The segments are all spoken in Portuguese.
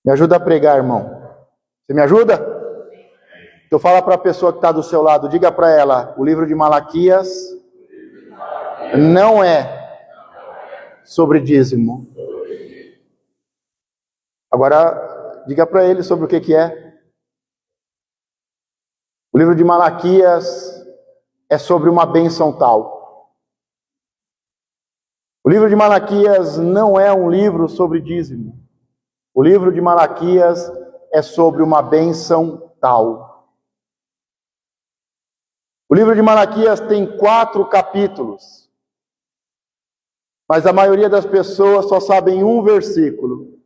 Me ajuda a pregar, irmão. Você me ajuda? Então fala para a pessoa que está do seu lado, diga para ela, o livro de Malaquias não é sobre dízimo. Agora, diga para ele sobre o que é. O livro de Malaquias é sobre uma bênção tal. O livro de Malaquias não é um livro sobre dízimo. O livro de Malaquias é sobre uma bênção tal. O livro de Malaquias tem 4 capítulos, mas a maioria das pessoas só sabem um versículo.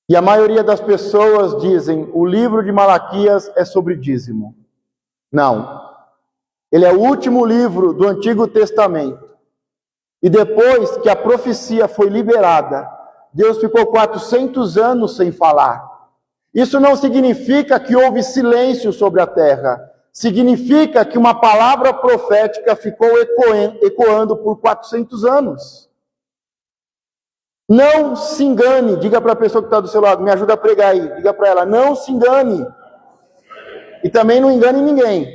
E a maioria das pessoas dizem, o livro de Malaquias é sobre dízimo. Não. Ele é o último livro do Antigo Testamento. E depois que a profecia foi liberada, Deus ficou 400 anos sem falar. Isso não significa que houve silêncio sobre a terra. Significa que uma palavra profética ficou ecoando por 400 anos. Não se engane, diga para a pessoa que está do seu lado, me ajuda a pregar aí, diga para ela, não se engane. E também não engane ninguém.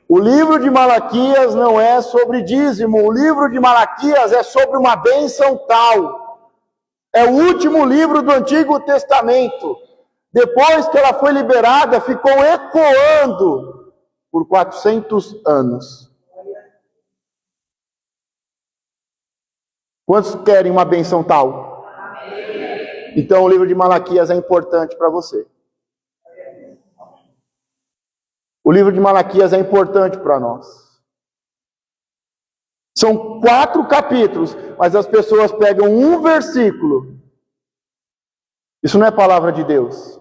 O livro de Malaquias não é sobre dízimo, o livro de Malaquias é sobre uma bênção tal. É o último livro do Antigo Testamento. Depois que ela foi liberada, ficou ecoando por 400 anos. Quantos querem uma bênção tal? Então o livro de Malaquias é importante para você. O livro de Malaquias é importante para nós. São 4 capítulos, mas as pessoas pegam um versículo. Isso não é palavra de Deus.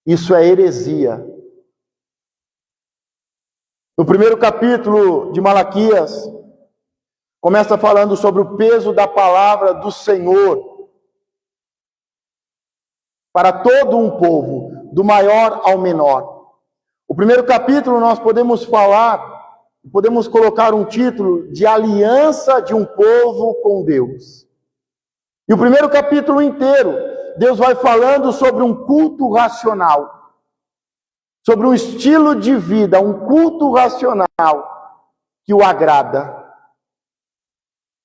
Isso é heresia. No primeiro capítulo de Malaquias, começa falando sobre o peso da palavra do Senhor para todo um povo, do maior ao menor. O primeiro capítulo nós podemos colocar um título de aliança de um povo com Deus. E o primeiro capítulo inteiro, Deus vai falando sobre um culto racional, sobre um estilo de vida, um culto racional que o agrada.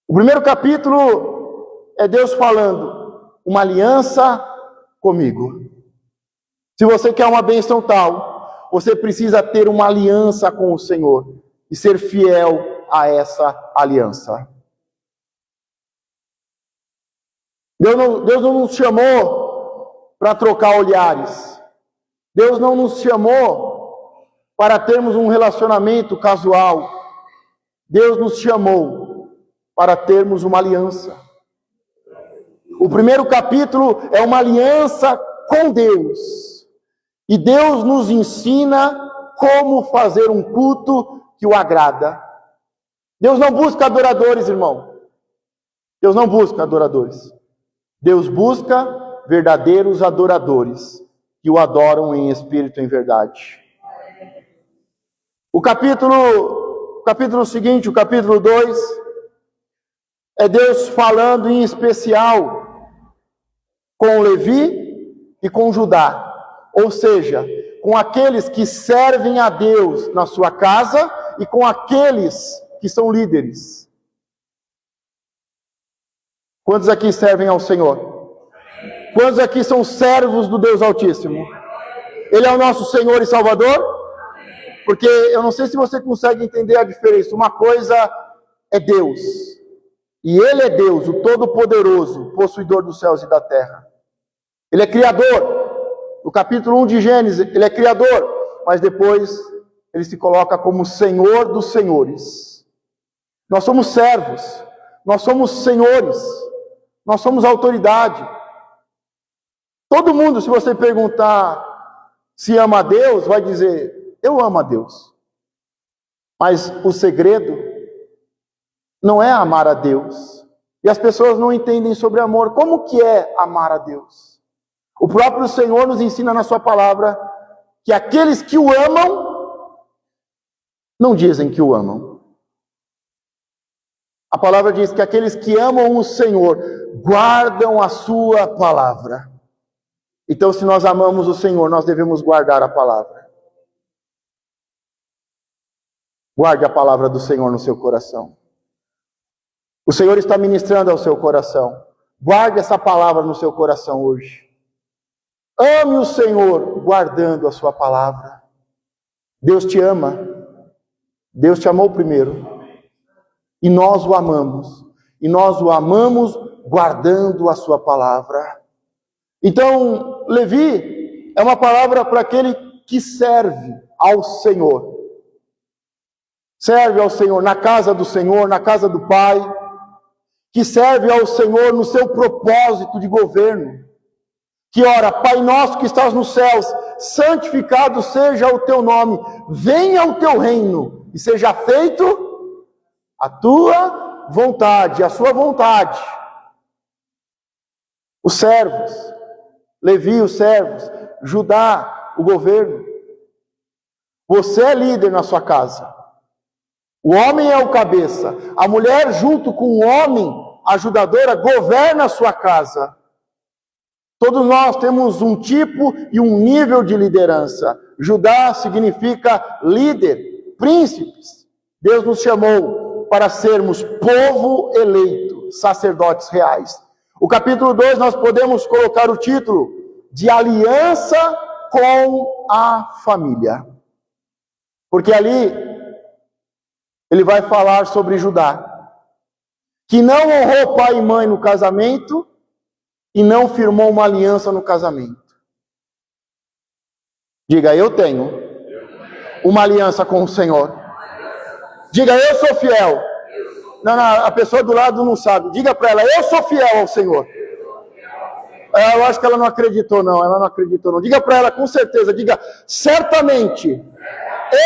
O primeiro capítulo é Deus falando, uma aliança comigo. Se você quer uma bênção tal, você precisa ter uma aliança com o Senhor e ser fiel a essa aliança. Deus não nos chamou para trocar olhares. Deus não nos chamou para termos um relacionamento casual. Deus nos chamou para termos uma aliança. O primeiro capítulo é uma aliança com Deus. E Deus nos ensina como fazer um culto que o agrada. Deus não busca adoradores, irmão. Deus não busca adoradores. Deus busca verdadeiros adoradores que o adoram em espírito e em verdade. O capítulo seguinte, o capítulo 2, é Deus falando em especial com Levi e com Judá. Ou seja, com aqueles que servem a Deus na sua casa e com aqueles que são líderes. Quantos aqui servem ao Senhor? Quantos aqui são servos do Deus Altíssimo? Ele é o nosso Senhor e Salvador? Porque eu não sei se você consegue entender a diferença. Uma coisa é Deus. E Ele é Deus, o Todo-Poderoso, possuidor dos céus e da terra. Ele é Criador. No capítulo 1 de Gênesis, Ele é Criador. Mas depois, Ele se coloca como Senhor dos senhores. Nós somos servos. Nós somos senhores. Nós somos autoridade. Todo mundo, se você perguntar se ama a Deus, vai dizer, eu amo a Deus. Mas o segredo não é amar a Deus. E as pessoas não entendem sobre amor. Como que é amar a Deus? O próprio Senhor nos ensina na sua palavra que aqueles que o amam, não dizem que o amam. A palavra diz que aqueles que amam o Senhor guardam a sua palavra. Então, se nós amamos o Senhor, nós devemos guardar a palavra. Guarde a palavra do Senhor no seu coração. O Senhor está ministrando ao seu coração. Guarde essa palavra no seu coração hoje. Ame o Senhor guardando a sua palavra. Deus te ama. Deus te amou primeiro. E nós o amamos. E nós o amamos guardando a sua palavra. Então, Levi é uma palavra para aquele que serve ao Senhor. Serve ao Senhor na casa do Senhor, na casa do Pai. Que serve ao Senhor no seu propósito de governo. Que ora, Pai nosso que estás nos céus, santificado seja o teu nome, venha o teu reino, e seja feito a tua vontade, a sua vontade. Os servos, Levi, os servos, Judá, o governo. Você é líder na sua casa. O homem é o cabeça. A mulher, junto com o homem, ajudadora, governa a sua casa. Todos nós temos um tipo e um nível de liderança. Judá significa líder, príncipes. Deus nos chamou para sermos povo eleito, sacerdotes reais. O capítulo 2 nós podemos colocar o título de aliança com a família. Porque ali ele vai falar sobre Judá, que não honrou pai e mãe no casamento e não firmou uma aliança no casamento. Diga, eu tenho uma aliança com o Senhor. Diga, eu sou fiel. Não, a pessoa do lado não sabe. Diga para ela, eu sou fiel ao Senhor. Eu acho que ela não acreditou não. Diga para ela com certeza, diga, certamente,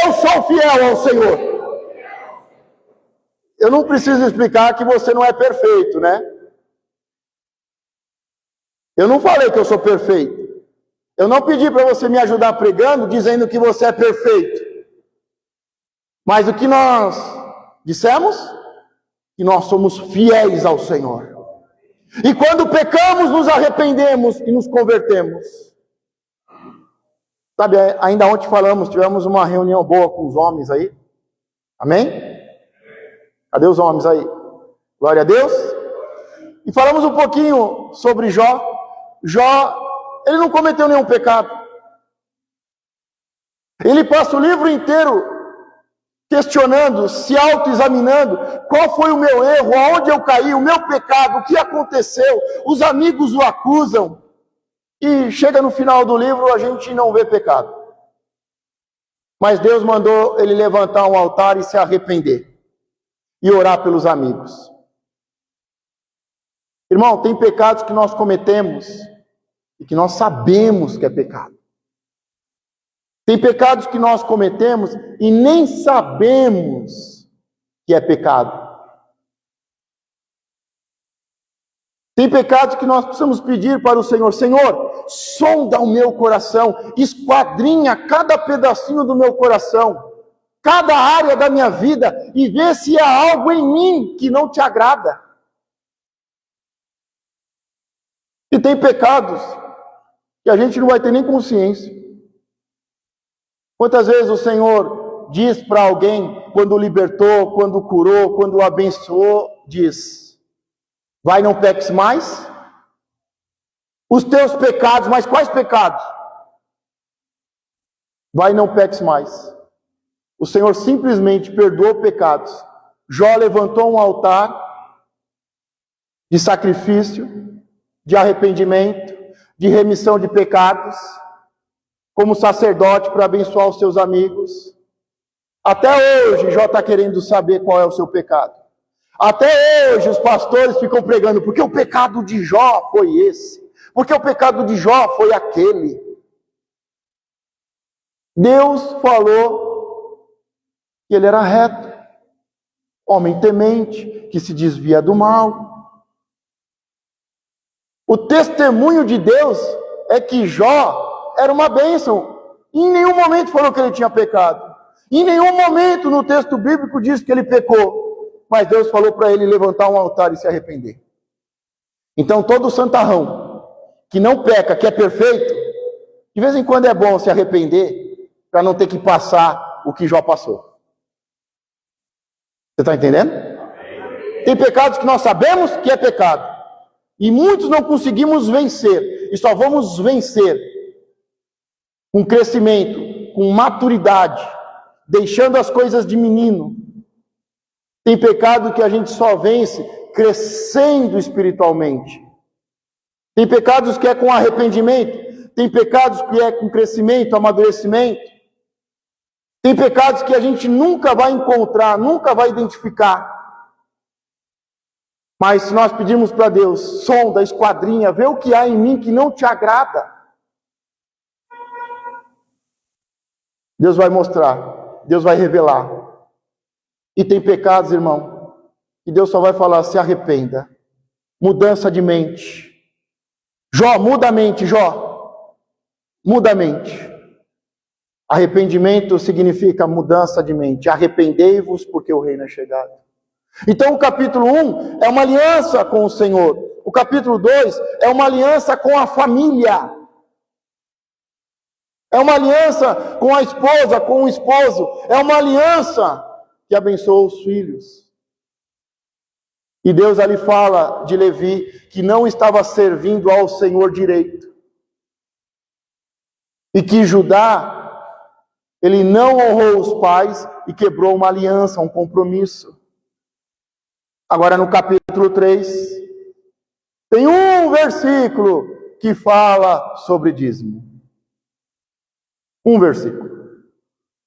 eu sou fiel ao Senhor. Eu não preciso explicar que você não é perfeito, né? Eu não falei que eu sou perfeito. Eu não pedi para você me ajudar pregando, dizendo que você é perfeito. Mas o que nós dissemos? Que nós somos fiéis ao Senhor. E quando pecamos, nos arrependemos e nos convertemos. Sabe, ainda ontem tivemos uma reunião boa com os homens aí. Amém? Cadê os homens aí? Glória a Deus. E falamos um pouquinho sobre Jó. Jó, ele não cometeu nenhum pecado. Ele passa o livro inteiro questionando, se autoexaminando, qual foi o meu erro, aonde eu caí, o meu pecado, o que aconteceu. Os amigos o acusam. E chega no final do livro, a gente não vê pecado. Mas Deus mandou ele levantar um altar e se arrepender. E orar pelos amigos. Irmão, tem pecados que nós cometemos e que nós sabemos que é pecado. Tem pecados que nós cometemos e nem sabemos que é pecado. Tem pecados que nós precisamos pedir para o Senhor. Senhor, sonda o meu coração, esquadrinha cada pedacinho do meu coração, cada área da minha vida e vê se há algo em mim que não te agrada. E tem pecados que a gente não vai ter nem consciência. Quantas vezes o Senhor diz para alguém, quando o libertou, quando o curou, quando o abençoou, diz, vai, não peques mais? Os teus pecados, mas quais pecados? Vai, não peques mais. O Senhor simplesmente perdoou pecados. Jó levantou um altar de sacrifício, de arrependimento, de remissão de pecados, como sacerdote para abençoar os seus amigos. Até hoje, Jó está querendo saber qual é o seu pecado. Até hoje, os pastores ficam pregando, porque o pecado de Jó foi esse, porque o pecado de Jó foi aquele. Deus falou que ele era reto, homem temente, que se desvia do mal. O testemunho de Deus é que Jó era uma bênção. Em nenhum momento falou que ele tinha pecado. Em nenhum momento no texto bíblico diz que ele pecou. Mas Deus falou para ele levantar um altar e se arrepender. Então todo santarrão que não peca, que é perfeito, de vez em quando é bom se arrepender para não ter que passar o que Jó passou. Você está entendendo? Tem pecados que nós sabemos que é pecado. E muitos não conseguimos vencer. E só vamos vencer com crescimento, com maturidade, deixando as coisas de menino. Tem pecado que a gente só vence crescendo espiritualmente. Tem pecados que é com arrependimento. Tem pecados que é com crescimento, amadurecimento. Tem pecados que a gente nunca vai encontrar, nunca vai identificar. Mas se nós pedirmos para Deus, sonda, esquadrinha, vê o que há em mim que não te agrada, Deus vai mostrar, Deus vai revelar. E tem pecados, irmão, que Deus só vai falar, se arrependa. Mudança de mente. Jó, muda a mente, Jó. Muda a mente. Arrependimento significa mudança de mente. Arrependei-vos porque o reino é chegado. Então o capítulo 1 é uma aliança com o Senhor. O capítulo 2 é uma aliança com a família. É uma aliança com a esposa, com o esposo. É uma aliança que abençoa os filhos. E Deus ali fala de Levi que não estava servindo ao Senhor direito. E que Judá, ele não honrou os pais e quebrou uma aliança, um compromisso. Agora no capítulo 3, tem um versículo que fala sobre dízimo. Um versículo.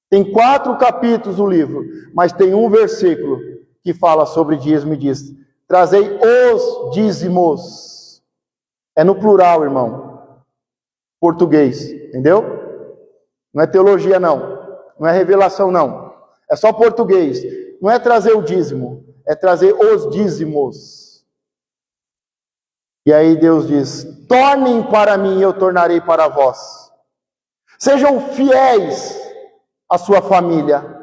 Tem 4 capítulos o livro, mas tem um versículo que fala sobre dízimo e diz: trazei os dízimos. É no plural, irmão. Português, entendeu? Não é teologia não. Não é revelação não. É só português. Não é trazer o dízimo. É trazer os dízimos. E aí Deus diz: tornem para mim e eu tornarei para vós. Sejam fiéis à sua família.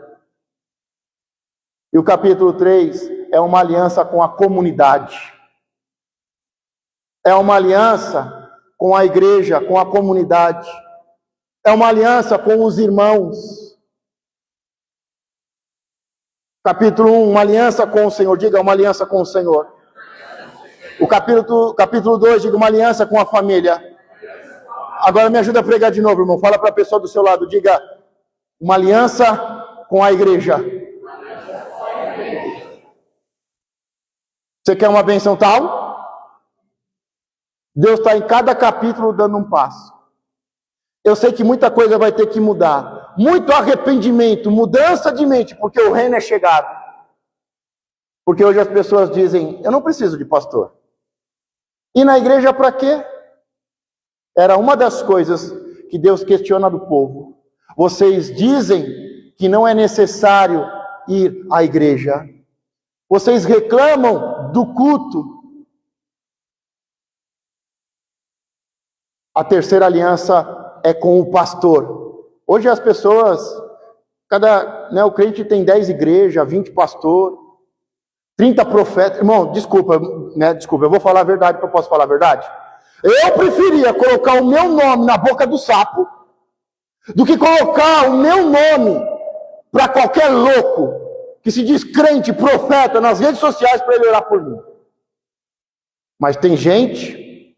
E o capítulo 3 é uma aliança com a comunidade. É uma aliança com a igreja, com a comunidade. É uma aliança com os irmãos. Capítulo 1, uma aliança com o Senhor. Diga, uma aliança com o Senhor. O capítulo 2, diga, uma aliança com a família. Agora me ajuda a pregar de novo, irmão. Fala para a pessoa do seu lado. Diga, uma aliança com a igreja. Você quer uma bênção tal? Deus está em cada capítulo dando um passo. Eu sei que muita coisa vai ter que mudar. Muito arrependimento, mudança de mente, porque o reino é chegado. Porque hoje as pessoas dizem, eu não preciso de pastor. E na igreja para quê? Era uma das coisas que Deus questiona do povo. Vocês dizem que não é necessário ir à igreja. Vocês reclamam do culto. A terceira aliança é com o pastor. Hoje as pessoas, o crente tem 10 igrejas, 20 pastores, 30 profetas. Irmão, desculpa, eu vou falar a verdade, porque eu posso falar a verdade. Eu preferia colocar o meu nome na boca do sapo do que colocar o meu nome para qualquer louco que se diz crente, profeta, nas redes sociais para ele orar por mim. Mas tem gente,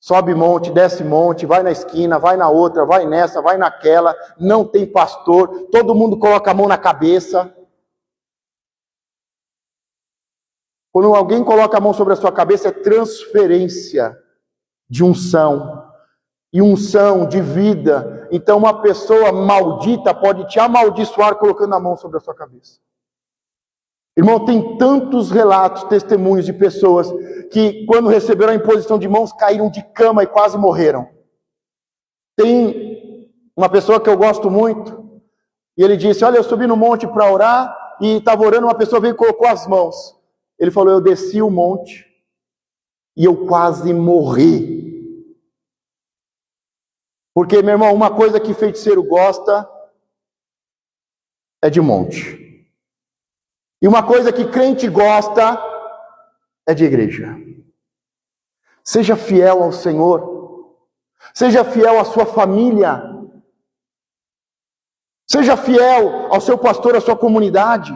sobe monte, desce monte, vai na esquina, vai na outra, vai nessa, vai naquela, não tem pastor, todo mundo coloca a mão na cabeça. Quando alguém coloca a mão sobre a sua cabeça, é transferência de unção, e unção de vida. Então uma pessoa maldita pode te amaldiçoar colocando a mão sobre a sua cabeça. Irmão, tem tantos relatos, testemunhos de pessoas que quando receberam a imposição de mãos caíram de cama e quase morreram. Tem uma pessoa que eu gosto muito, e ele disse, olha, eu subi no monte para orar, e estava orando, uma pessoa veio e colocou as mãos. Ele falou, eu desci o monte, e eu quase morri. Porque, meu irmão, uma coisa que feiticeiro gosta é de monte. E uma coisa que crente gosta é de igreja. Seja fiel ao Senhor. Seja fiel à sua família. Seja fiel ao seu pastor, à sua comunidade.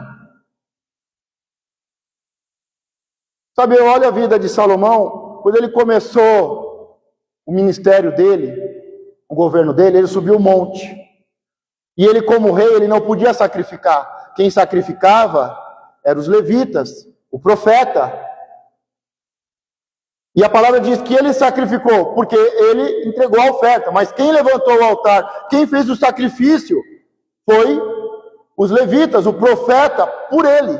Sabe, olha a vida de Salomão. Quando ele começou o ministério dele, o governo dele, ele subiu o monte. E ele, como rei, ele não podia sacrificar. Quem sacrificava eram os levitas, o profeta. E a palavra diz que ele sacrificou, porque ele entregou a oferta. Mas quem levantou o altar, quem fez o sacrifício, foi os levitas, o profeta, por ele.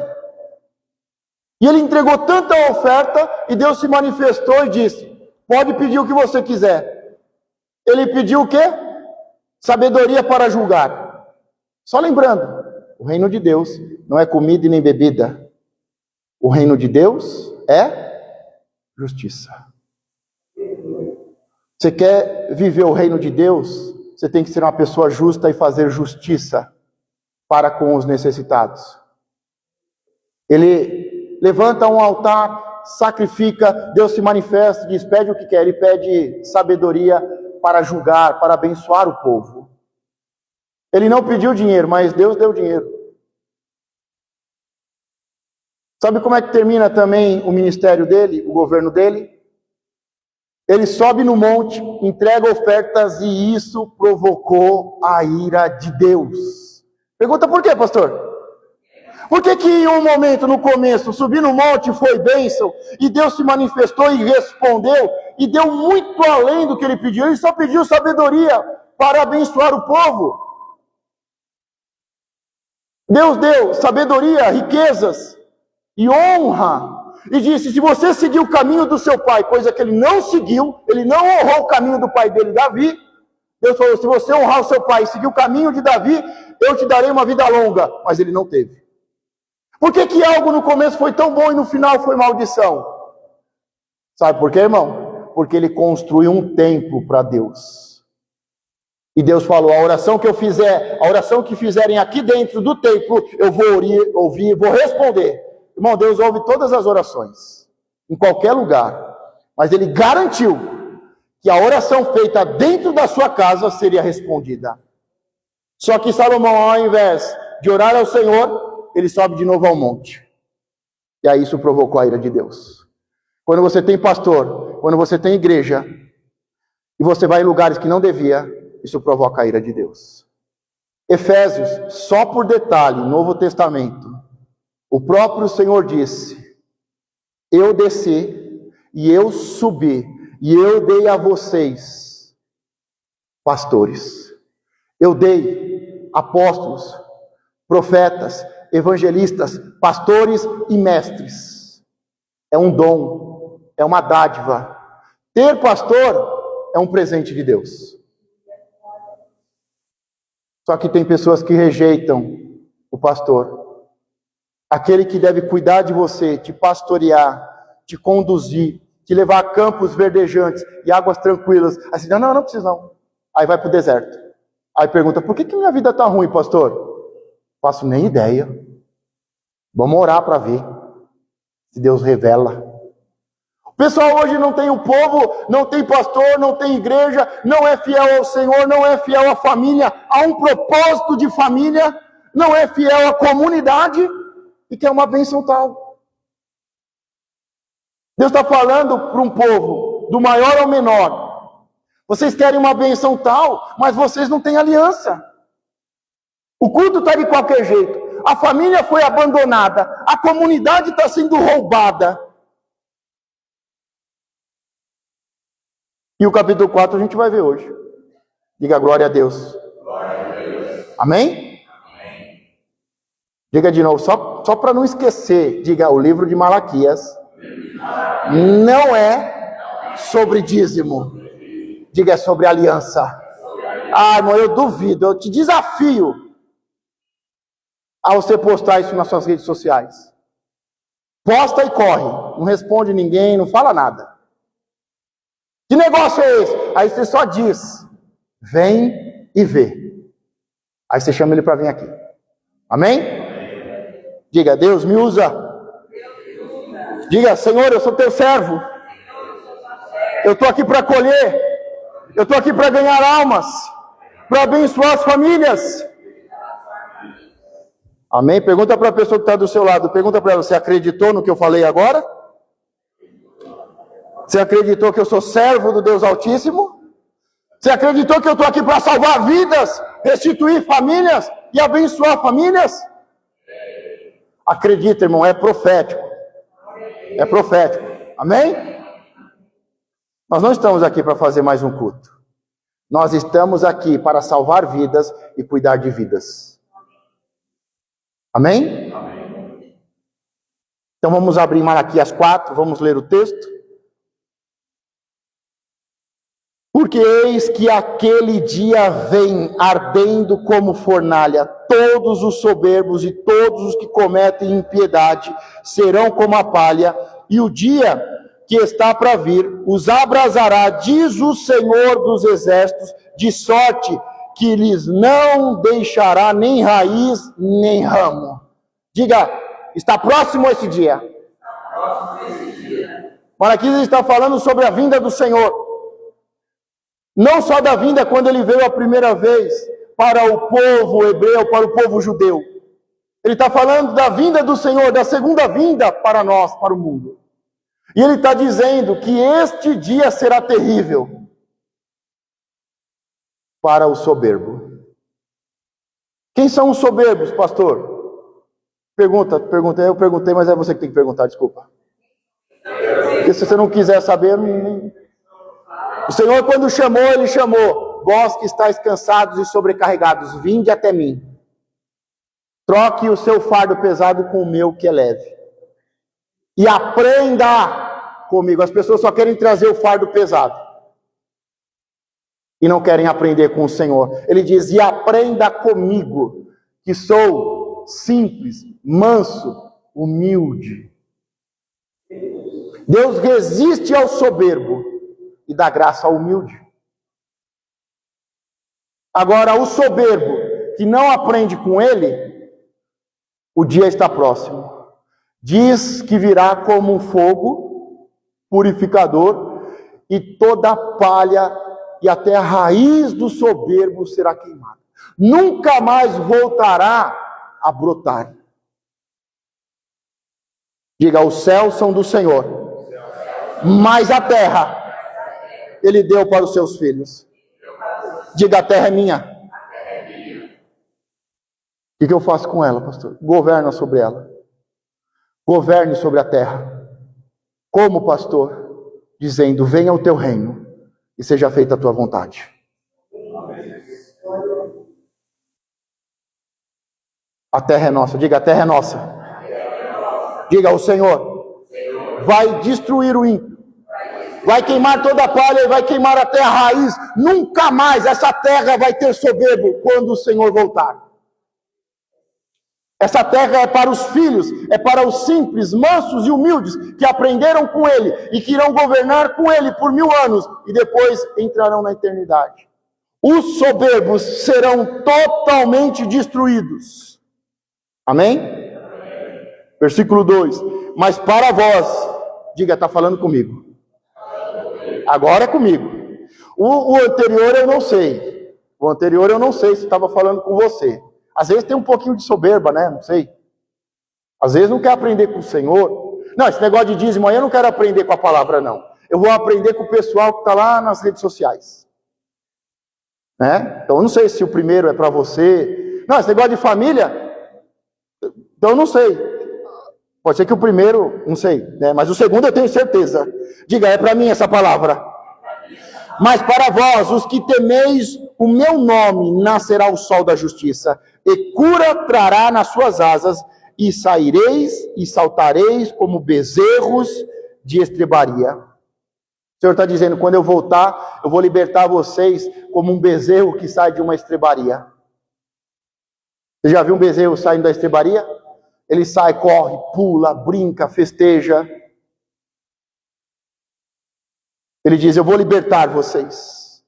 E ele entregou tanta oferta, e Deus se manifestou e disse: pode pedir o que você quiser. Ele pediu o quê? Sabedoria para julgar. Só lembrando, o reino de Deus não é comida e nem bebida. O reino de Deus é justiça. Você quer viver o reino de Deus? Você tem que ser uma pessoa justa e fazer justiça para com os necessitados. Ele levanta um altar, sacrifica, Deus se manifesta, diz, pede o que quer. Ele pede sabedoria para julgar, para abençoar o povo. Ele não pediu dinheiro, mas Deus deu dinheiro. Sabe como é que termina também o ministério dele, o governo dele? Ele sobe no monte, entrega ofertas e isso provocou a ira de Deus. Pergunta por quê, pastor? Por que em um momento, no começo, subir no monte foi bênção, e Deus se manifestou e respondeu, e deu muito além do que ele pediu? Ele só pediu sabedoria para abençoar o povo. Deus deu sabedoria, riquezas e honra, e disse, se você seguir o caminho do seu pai, coisa que ele não seguiu, ele não honrou o caminho do pai dele, Davi, Deus falou, se você honrar o seu pai e seguir o caminho de Davi, eu te darei uma vida longa, mas ele não teve. Por que algo no começo foi tão bom e no final foi maldição? Sabe por quê, irmão? Porque ele construiu um templo para Deus. E Deus falou, a oração que eu fizer, a oração que fizerem aqui dentro do templo, eu vou ouvir, vou responder. Irmão, Deus ouve todas as orações, em qualquer lugar. Mas ele garantiu que a oração feita dentro da sua casa seria respondida. Só que Salomão, ao invés de orar ao Senhor, ele sobe de novo ao monte. E aí isso provocou a ira de Deus. Quando você tem pastor, quando você tem igreja, e você vai em lugares que não devia, isso provoca a ira de Deus. Efésios, só por detalhe, Novo Testamento, o próprio Senhor disse, eu desci e eu subi e eu dei a vocês pastores. Eu dei apóstolos, profetas, evangelistas, pastores e mestres. É um dom, é uma dádiva. Ter pastor é um presente de Deus. Só que tem pessoas que rejeitam o pastor. Aquele que deve cuidar de você, te pastorear, te conduzir, te levar a campos verdejantes e águas tranquilas. Aí você diz, não precisa não. Aí vai para o deserto. Aí pergunta, por que minha vida está ruim, pastor? Faço nem ideia. Vamos orar para ver se Deus revela. O pessoal hoje não tem o povo, não tem pastor, não tem igreja, não é fiel ao Senhor, não é fiel à família, a um propósito de família, não é fiel à comunidade e quer uma bênção tal. Deus está falando para um povo, do maior ao menor. Vocês querem uma bênção tal, mas vocês não têm aliança. O culto está de qualquer jeito. A família foi abandonada. A comunidade está sendo roubada. E o capítulo 4 a gente vai ver hoje. Diga glória a Deus. Glória a Deus. Amém? Amém. Diga de novo, só para não esquecer. Diga, o livro de Malaquias não é sobre dízimo. Diga, é sobre aliança. Ah, irmão, eu duvido. Eu te desafio a você postar isso nas suas redes sociais. Posta e corre. Não responde ninguém, não fala nada. Que negócio é esse? Aí você só diz, vem e vê. Aí você chama ele para vir aqui. Amém? Diga, Deus me usa. Diga, Senhor, eu sou teu servo. Eu estou aqui para colher. Eu estou aqui para ganhar almas, para abençoar as famílias. Amém? Pergunta para a pessoa que está do seu lado. Pergunta para ela, você acreditou no que eu falei agora? Você acreditou que eu sou servo do Deus Altíssimo? Você acreditou que eu estou aqui para salvar vidas, restituir famílias e abençoar famílias? Acredita, irmão, é profético. É profético. Amém? Nós não estamos aqui para fazer mais um culto. Nós estamos aqui para salvar vidas e cuidar de vidas. Amém? Então vamos abrir Malaquias 4, vamos ler o texto. Porque eis que aquele dia vem ardendo como fornalha, todos os soberbos e todos os que cometem impiedade serão como a palha, e o dia que está para vir os abrasará, diz o Senhor dos Exércitos, de sorte que lhes não deixará nem raiz, nem ramo. Diga, está próximo esse dia. Malaquias está falando sobre a vinda do Senhor. Não só da vinda quando ele veio a primeira vez para o povo hebreu, para o povo judeu. Ele está falando da vinda do Senhor, da segunda vinda para nós, para o mundo. E ele está dizendo que este dia será terrível para o soberbo. Quem são os soberbos, pastor? Pergunta. Eu perguntei, mas é você que tem que perguntar, desculpa. Porque se você não quiser saber, O Senhor, quando chamou, ele chamou: vós que estáis cansados e sobrecarregados, vinde até mim. Troque o seu fardo pesado com o meu, que é leve. E aprenda comigo. As pessoas só querem trazer o fardo pesado e não querem aprender com o Senhor. Ele diz: e aprenda comigo, que sou simples, manso, humilde. Deus resiste ao soberbo e dá graça ao humilde. Agora, o soberbo que não aprende com ele, o dia está próximo. Diz que virá como um fogo purificador, e toda a palha e até a raiz do soberbo será queimada. Nunca mais voltará a brotar. Diga, os céus são do Senhor, mas a terra Ele deu para os seus filhos. Diga, a terra é minha. O que eu faço com ela, pastor? Governa sobre ela. Governe sobre a terra. Como, pastor? Dizendo, venha o teu reino e seja feita a tua vontade. A terra é nossa. Diga, a terra é nossa. Diga, o Senhor vai destruir o ímpio. Vai queimar toda a palha e vai queimar até a raiz. Nunca mais essa terra vai ter soberbo quando o Senhor voltar. Essa terra é para os filhos, é para os simples, mansos e humildes, que aprenderam com Ele e que irão governar com Ele por 1000 anos e depois entrarão na eternidade. Os soberbos serão totalmente destruídos. Amém? Versículo 2. Mas para vós, diga, está falando comigo. Agora é comigo. O anterior eu não sei. O anterior eu não sei se estava falando com você. Às vezes tem um pouquinho de soberba, né? Não sei. Às vezes não quer aprender com o Senhor. Não, esse negócio de dízimo aí eu não quero aprender com a palavra, não. Eu vou aprender com o pessoal que está lá nas redes sociais. Né? Então eu não sei se o primeiro é para você. Não, esse negócio de família, então eu não sei. Pode ser que o primeiro, não sei, né? Mas o segundo eu tenho certeza. Diga, é para mim essa palavra. Mas para vós, os que temeis o meu nome, nascerá o sol da justiça, e cura trará nas suas asas, e saireis e saltareis como bezerros de estrebaria. O Senhor está dizendo, quando eu voltar, eu vou libertar vocês como um bezerro que sai de uma estrebaria. Você já viu um bezerro saindo da estrebaria? Ele sai, corre, pula, brinca, festeja. Ele diz, eu vou libertar vocês.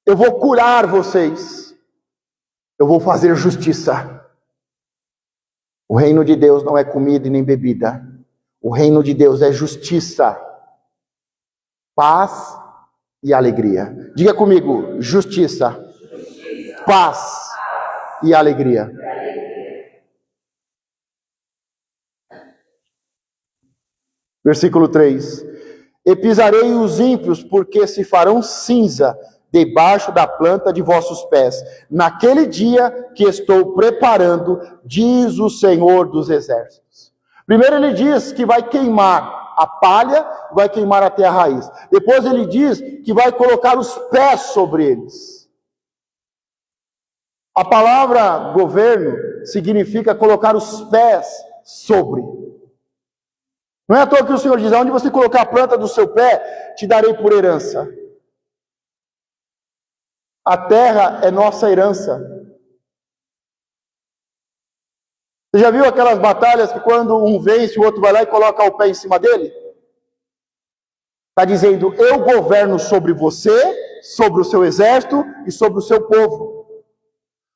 Eu vou curar vocês. Eu vou fazer justiça. O reino de Deus não é comida e nem bebida. O reino de Deus é justiça. paz e alegria. Diga comigo, justiça, paz e alegria. Versículo 3. E pisarei os ímpios, porque se farão cinza debaixo da planta de vossos pés, naquele dia que estou preparando, diz o Senhor dos Exércitos. Primeiro ele diz que vai queimar a palha, vai queimar até a raiz. Depois ele diz que vai colocar os pés sobre eles. A palavra governo significa colocar os pés sobre. Não é à toa que o Senhor diz, onde você colocar a planta do seu pé, te darei por herança. A terra é nossa herança. Você já viu aquelas batalhas que quando um vence, o outro vai lá e coloca o pé em cima dele? Está dizendo, eu governo sobre você, sobre o seu exército e sobre o seu povo.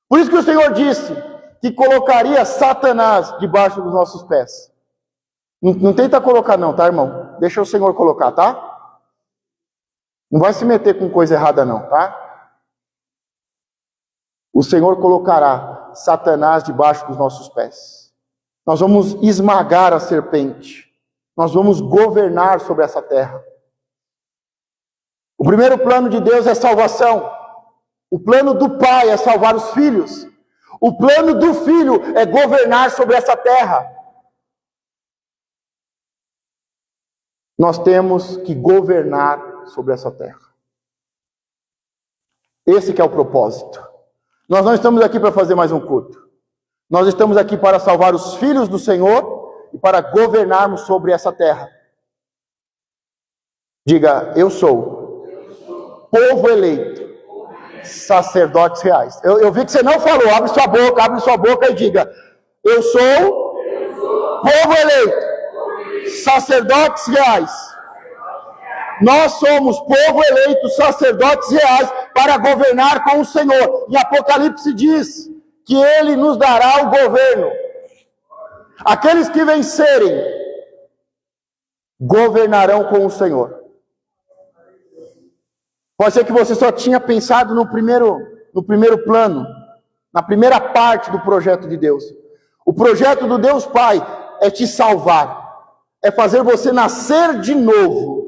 Por isso que o Senhor disse que colocaria Satanás debaixo dos nossos pés. Não tenta colocar não, tá, irmão? Deixa o Senhor colocar, tá? Não vai se meter com coisa errada não, tá? O Senhor colocará Satanás debaixo dos nossos pés. Nós vamos esmagar a serpente. Nós vamos governar sobre essa terra. O primeiro plano de Deus é salvação. O plano do Pai é salvar os filhos. O plano do Filho é governar sobre essa terra. Nós temos que governar sobre essa terra. Esse que é o propósito. Nós não estamos aqui para fazer mais um culto. Nós estamos aqui para salvar os filhos do Senhor e para governarmos sobre essa terra. Diga, eu sou povo eleito, sacerdotes reais. Eu vi que você não falou, abre sua boca e diga, eu sou povo eleito, sacerdotes reais. Nós somos povo eleito, sacerdotes reais, para governar com o Senhor. E Apocalipse diz que Ele nos dará o governo. Aqueles que vencerem, governarão com o Senhor. Pode ser que você só tinha pensado no primeiro plano, na primeira parte do projeto de Deus. O projeto do Deus Pai é te salvar, é fazer você nascer de novo.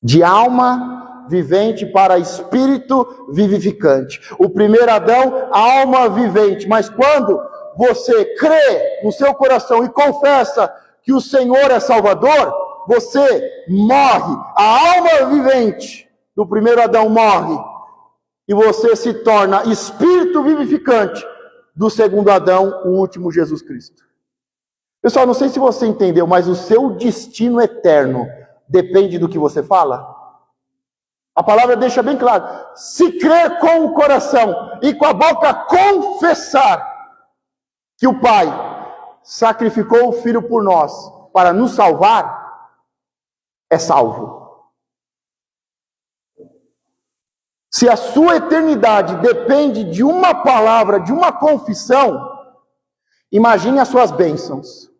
De alma vivente para espírito vivificante. O primeiro Adão, alma vivente. Mas quando você crê no seu coração e confessa que o Senhor é Salvador, você morre. A alma vivente do primeiro Adão morre. E você se torna espírito vivificante do segundo Adão, o último Jesus Cristo. Pessoal, não sei se você entendeu, mas o seu destino eterno depende do que você fala. A palavra deixa bem claro. Se crer com o coração e com a boca confessar que o Pai sacrificou o Filho por nós para nos salvar, é salvo. Se a sua eternidade depende de uma palavra, de uma confissão, imagine as suas bênçãos.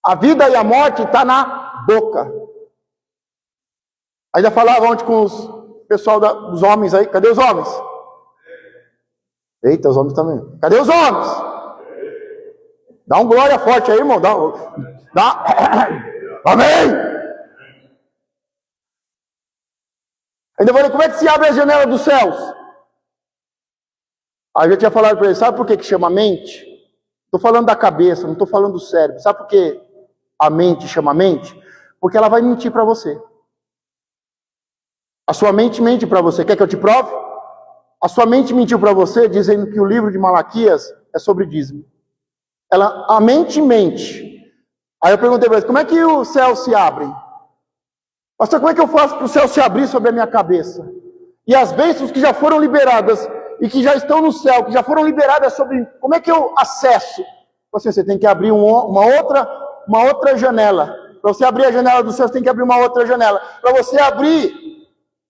A vida e a morte está na boca. Ainda falava ontem com o pessoal dos homens aí. Cadê os homens? Eita, os homens também. Cadê os homens? Dá um glória forte aí, irmão. Dá. Amém! Ainda falei, como é que se abre a janela dos céus? Aí eu já tinha falado para ele, sabe por que chama mente? Estou falando da cabeça, não estou falando do cérebro. Sabe por que a mente chama mente? Porque ela vai mentir para você. A sua mente mente para você. Quer que eu te prove? A sua mente mentiu para você dizendo que o livro de Malaquias é sobre dízimo. A mente mente. Aí eu perguntei para ele, como é que o céu se abre? Pastor, como é que eu faço para o céu se abrir sobre a minha cabeça? E as bênçãos que já foram liberadas e que já estão no céu, que já foram liberadas sobre... Como é que eu acesso? Você tem que abrir uma outra janela. Para você abrir a janela do céu, você tem que abrir uma outra janela. Para você abrir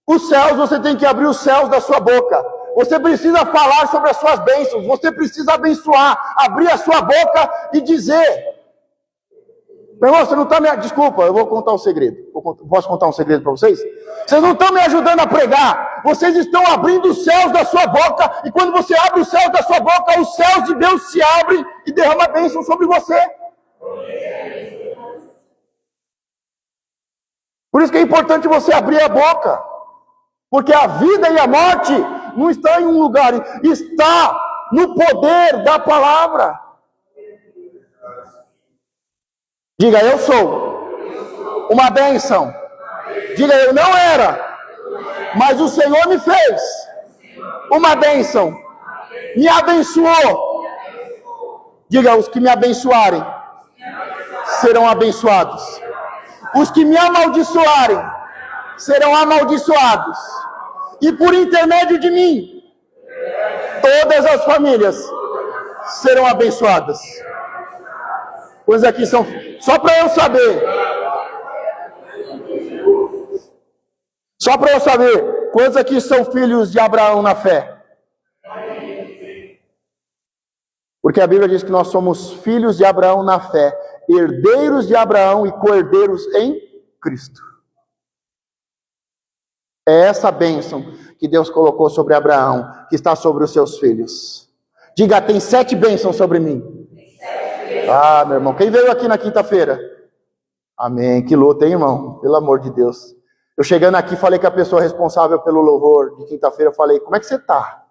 os céus, você tem que abrir os céus da sua boca. Você precisa falar sobre as suas bênçãos. Você precisa abençoar, abrir a sua boca e dizer. Meu irmão, você não está me... Desculpa, eu vou contar um segredo. Posso contar um segredo para vocês? Vocês não estão me ajudando a pregar. Vocês estão abrindo os céus da sua boca. E quando você abre os céus da sua boca, os céus de Deus se abrem e derrama bênção sobre você. Por isso que é importante você abrir a boca. Porque a vida e a morte não estão em um lugar. Está no poder da palavra. Diga, eu sou uma bênção. Diga, eu não era, mas o Senhor me fez uma bênção. Me abençoou. Diga, os que me abençoarem serão abençoados. Os que me amaldiçoarem serão amaldiçoados. E por intermédio de mim, todas as famílias serão abençoadas. Pois aqui são... Só para eu saber. Só para eu saber. Quantos aqui são filhos de Abraão na fé? Porque a Bíblia diz que nós somos filhos de Abraão na fé. Herdeiros de Abraão e co-herdeiros em Cristo. É essa bênção que Deus colocou sobre Abraão, que está sobre os seus filhos. Diga, tem 7 bênçãos sobre mim. Ah, meu irmão, quem veio aqui na quinta-feira? Amém, que luta, hein, irmão? Pelo amor de Deus. Eu chegando aqui, falei com a pessoa responsável pelo louvor de quinta-feira, eu falei, como é que você está?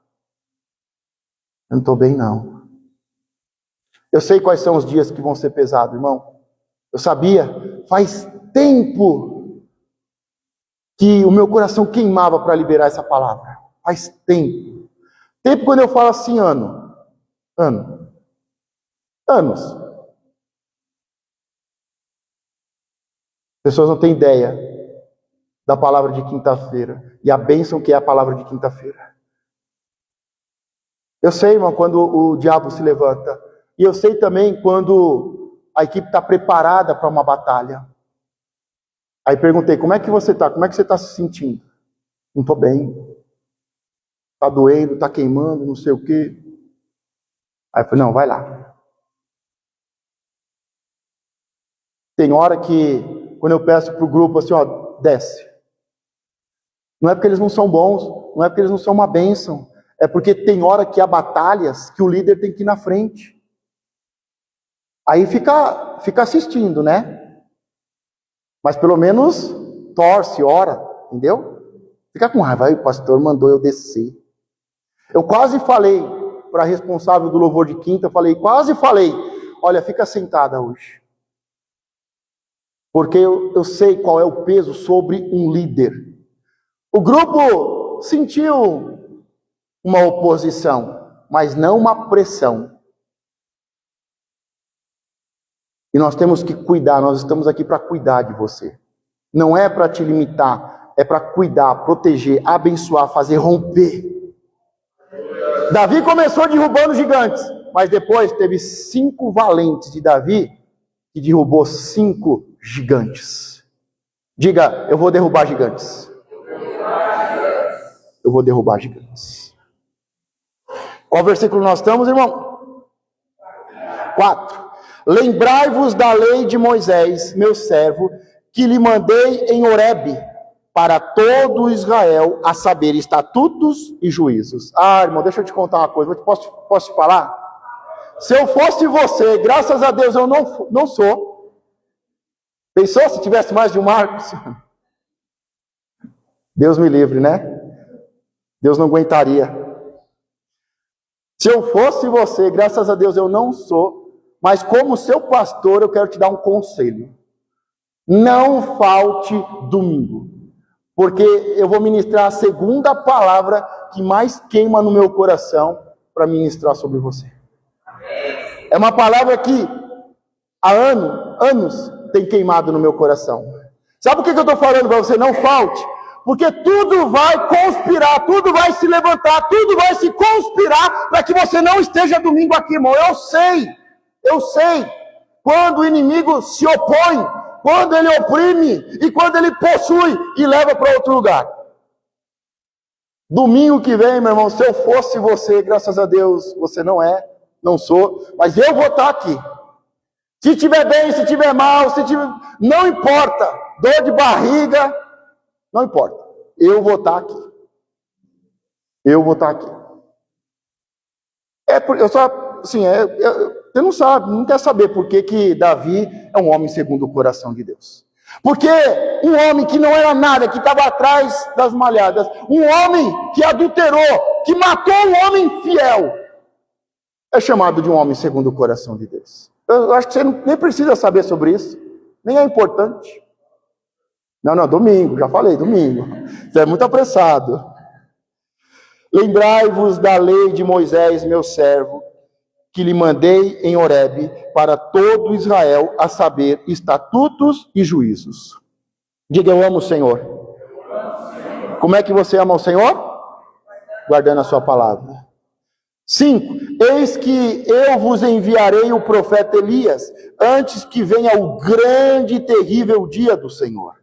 Eu não estou bem, não. Eu sei quais são os dias que vão ser pesados, irmão. Eu sabia, faz tempo que o meu coração queimava para liberar essa palavra. Faz tempo. Tempo quando eu falo assim, anos. Pessoas não têm ideia da palavra de quinta-feira e a bênção que é a palavra de quinta-feira. Eu sei, irmão, quando o diabo se levanta. E eu sei também quando a equipe está preparada para uma batalha. Aí perguntei, como é que você está? Como é que você está se sentindo? Não estou bem. Está doendo, está queimando, não sei o quê. Aí eu falei, não, vai lá. Tem hora que, quando eu peço para o grupo assim, ó, desce. Não é porque eles não são bons, não é porque eles não são uma bênção. É porque tem hora que há batalhas que o líder tem que ir na frente. Aí fica assistindo, né? Mas pelo menos torce, ora, entendeu? Fica com raiva, aí o pastor mandou eu descer. Eu quase falei para a responsável do louvor de quinta, quase falei, olha, fica sentada hoje. Porque eu sei qual é o peso sobre um líder. O grupo sentiu uma oposição, mas não uma pressão. E nós temos que cuidar, nós estamos aqui para cuidar de você. Não é para te limitar, é para cuidar, proteger, abençoar, fazer romper. Davi começou derrubando gigantes, mas depois teve 5 valentes de Davi que derrubou 5 gigantes. Diga, eu vou derrubar gigantes. Eu vou derrubar gigantes. Qual versículo nós estamos, irmão? 4. Lembrai-vos da lei de Moisés, meu servo, que lhe mandei em Horebe, para todo Israel, a saber, estatutos e juízos. Ah, irmão, deixa eu te contar uma coisa, posso te falar? Se eu fosse você, graças a Deus eu não sou. Pensou se tivesse mais de um Marcos? Deus me livre, né? Deus não aguentaria. Se eu fosse você, graças a Deus eu não sou. Mas como seu pastor, eu quero te dar um conselho. Não falte domingo. Porque eu vou ministrar a segunda palavra que mais queima no meu coração para ministrar sobre você. É uma palavra que há anos tem queimado no meu coração. Sabe por que eu estou falando para você? Não falte. Porque tudo vai conspirar, tudo vai se levantar, tudo vai se conspirar para que você não esteja domingo aqui, irmão. Eu sei, quando o inimigo se opõe, quando ele oprime e quando ele possui e leva para outro lugar. Domingo que vem, meu irmão, se eu fosse você, graças a Deus, você não sou, mas eu vou estar aqui. Se estiver bem, se estiver mal, não importa. Dor de barriga, não importa. Eu vou estar aqui. Eu vou estar aqui. Eu só, assim, você não sabe, não quer saber por que Davi é um homem segundo o coração de Deus. Porque um homem que não era nada, que estava atrás das malhadas, um homem que adulterou, que matou um homem fiel, é chamado de um homem segundo o coração de Deus. Eu acho que você nem precisa saber sobre isso, nem é importante. Não, domingo, já falei, domingo. Você é muito apressado. Lembrai-vos da lei de Moisés, meu servo, que lhe mandei em Horebe para todo Israel, a saber, estatutos e juízos. Diga, eu amo o Senhor. Como é que você ama o Senhor? Guardando a sua palavra. 5. Eis que eu vos enviarei o profeta Elias, antes que venha o grande e terrível dia do Senhor.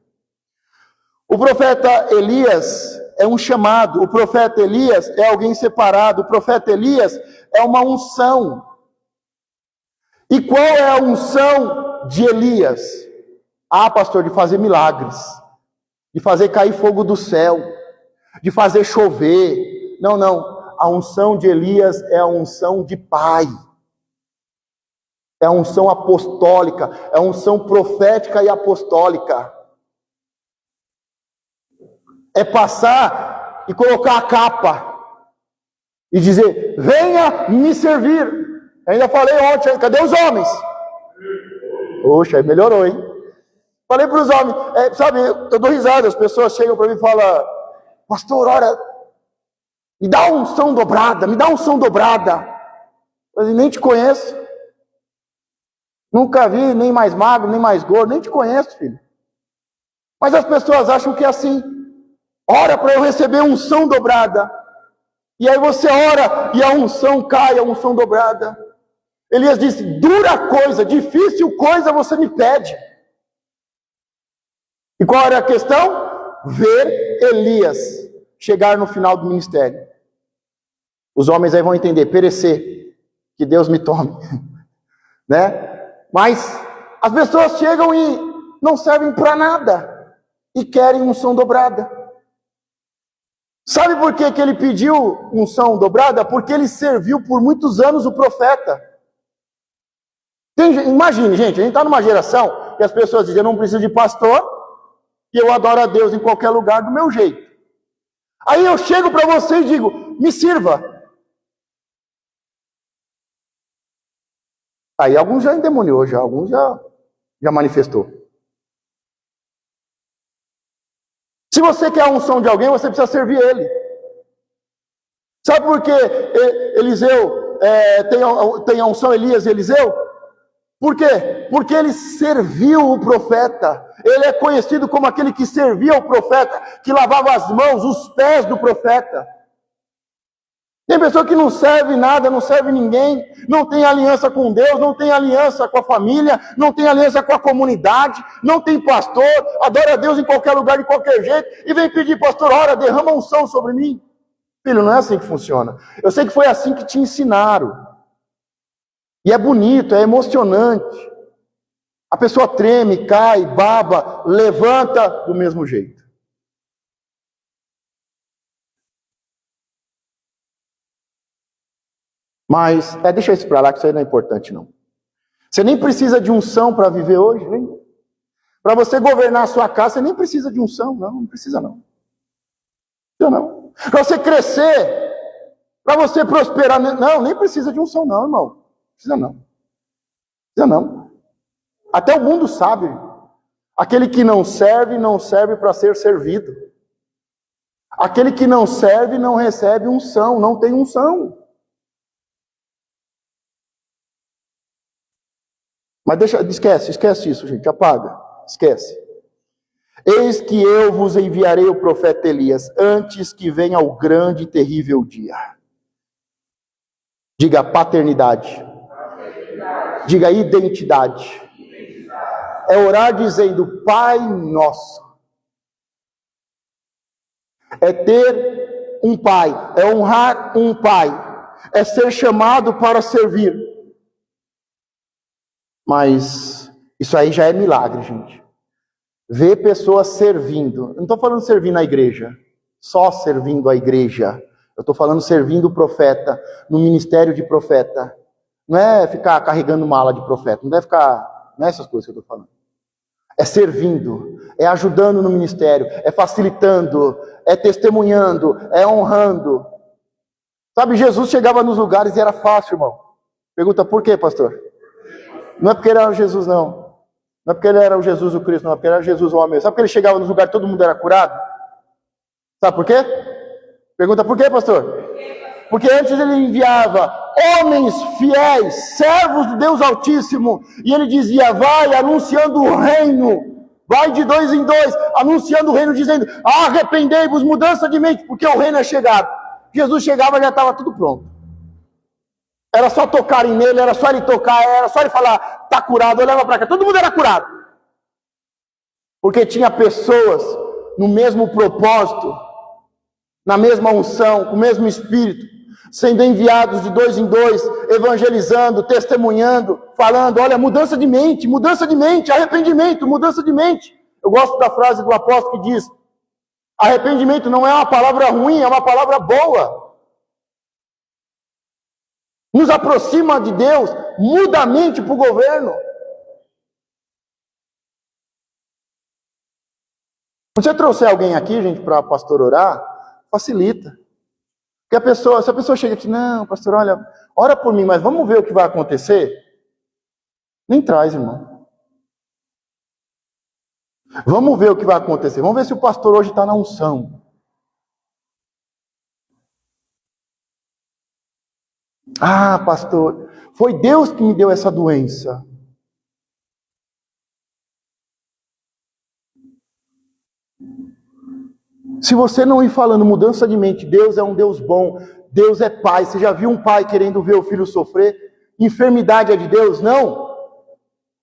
O profeta Elias é um chamado, o profeta Elias é alguém separado, o profeta Elias é uma unção. E qual é a unção de Elias? Pastor, de fazer milagres, de fazer cair fogo do céu, de fazer chover. Não. A unção de Elias é a unção de pai. É a unção apostólica, é a unção profética e apostólica. É passar e colocar a capa e dizer, venha me servir. Ainda falei ontem, cadê os homens? Poxa, aí melhorou, hein? Falei para os homens, sabe, eu dou risada, as pessoas chegam para mim e falam, pastor, ora, me dá unção dobrada, me dá unção dobrada. Eu nem te conheço. Nunca vi nem mais magro, nem mais gordo, nem te conheço, filho. Mas as pessoas acham que é assim. Ora para eu receber unção dobrada. E aí você ora e a unção cai, a unção dobrada. Elias disse, dura coisa, difícil coisa você me pede. E qual era a questão? Ver Elias chegar no final do ministério. Os homens aí vão entender, perecer, que Deus me tome. Né? Mas as pessoas chegam e não servem para nada. E querem unção dobrada. Sabe por que ele pediu unção dobrada? Porque ele serviu por muitos anos o profeta. Imagine, gente, a gente está numa geração que as pessoas dizem, eu não preciso de pastor, e eu adoro a Deus em qualquer lugar do meu jeito. Aí eu chego para você e digo, me sirva. Aí alguns já endemoniou, alguns já manifestou. Se você quer a unção de alguém, você precisa servir ele. Sabe por que Eliseu tem a unção Elias e Eliseu? Por quê? Porque ele serviu o profeta. Ele é conhecido como aquele que servia o profeta, que lavava as mãos, os pés do profeta. Tem pessoa que não serve nada, não serve ninguém, não tem aliança com Deus, não tem aliança com a família, não tem aliança com a comunidade, não tem pastor, adora a Deus em qualquer lugar, de qualquer jeito, e vem pedir, pastor, ora, derrama unção sobre mim. Filho, não é assim que funciona. Eu sei que foi assim que te ensinaram. E é bonito, é emocionante. A pessoa treme, cai, baba, levanta do mesmo jeito. Mas, deixa isso para lá, que isso aí não é importante, não. Você nem precisa de unção para viver hoje, nem. Para você governar a sua casa, você nem precisa de unção, não precisa não. Não. Para você crescer, para você prosperar, não, nem precisa de unção não, irmão. Precisa não. Até o mundo sabe. Aquele que não serve para ser servido. Aquele que não serve não recebe unção, não tem unção. Mas esquece isso, gente, apaga, esquece. Eis que eu vos enviarei o profeta Elias, antes que venha o grande e terrível dia. Diga paternidade. Diga identidade. É orar dizendo, Pai Nosso. É ter um pai, é honrar um pai, é ser chamado para servir. Mas isso aí já é milagre, gente. Ver pessoas servindo. Eu não estou falando servir na igreja, só servindo a igreja. Eu estou falando servindo o profeta, no ministério de profeta. Não é ficar carregando mala de profeta, não é essas coisas que eu estou falando. É servindo, é ajudando no ministério, é facilitando, é testemunhando, é honrando. Sabe, Jesus chegava nos lugares e era fácil, irmão. Pergunta, por quê, pastor? Não é porque ele era Jesus, não. Não é porque ele era o Jesus o Cristo, não. É porque ele era Jesus o homem. Sabe porque ele chegava nos lugares e todo mundo era curado? Sabe por quê? Pergunta, por quê, pastor? Porque antes ele enviava homens fiéis, servos do Deus Altíssimo, e ele dizia, vai anunciando o reino, vai de 2 em 2, anunciando o reino, dizendo, arrependei-vos, mudança de mente, porque o reino é chegado. Jesus chegava e já estava tudo pronto. Era só tocarem nele, era só ele tocar, era só ele falar, está curado, olhava para cá, todo mundo era curado. Porque tinha pessoas no mesmo propósito, na mesma unção, com o mesmo espírito, sendo enviados de 2 em 2, evangelizando, testemunhando, falando, olha, mudança de mente, arrependimento, mudança de mente. Eu gosto da frase do apóstolo que diz, arrependimento não é uma palavra ruim, é uma palavra boa. Nos aproxima de Deus, muda a mente para o governo. Se você trouxer alguém aqui, gente, para pastor orar, facilita. Porque se a pessoa chega aqui, não, pastor, olha, ora por mim, mas vamos ver o que vai acontecer. Nem traz, irmão. Vamos ver o que vai acontecer. Vamos ver se o pastor hoje está na unção. Ah, pastor, foi Deus que me deu essa doença. Se você não ir falando mudança de mente, Deus é um Deus bom, Deus é pai. Você já viu um pai querendo ver o filho sofrer? Enfermidade é de Deus? Não.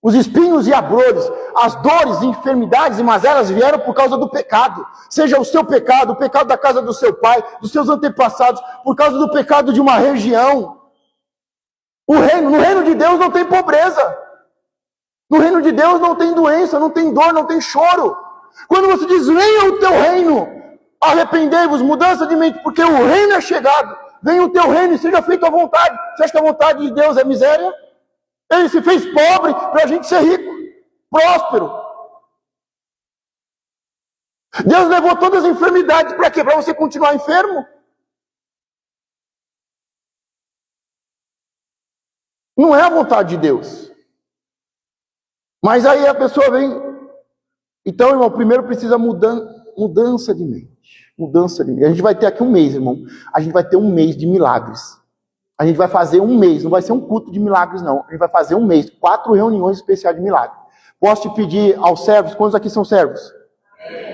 Os espinhos e abrolhos, as dores, enfermidades e mazelas vieram por causa do pecado. Seja o seu pecado, o pecado da casa do seu pai, dos seus antepassados, por causa do pecado de uma região. No reino de Deus não tem pobreza. No reino de Deus não tem doença, não tem dor, não tem choro. Quando você diz, venha o teu reino, arrependei-vos, mudança de mente, porque o reino é chegado. Venha o teu reino e seja feita a vontade. Você acha que a vontade de Deus é miséria? Ele se fez pobre para a gente ser rico, próspero. Deus levou todas as enfermidades para quê? Para você continuar enfermo? Não é a vontade de Deus. Mas aí a pessoa vem. Então, irmão, primeiro precisa mudança de mente. Mudança de mente. A gente vai ter aqui um mês, irmão. A gente vai ter um mês de milagres. A gente vai fazer um mês, não vai ser um culto de milagres, não. A gente vai fazer um mês, 4 reuniões especiais de milagres. Posso te pedir aos servos, quantos aqui são servos?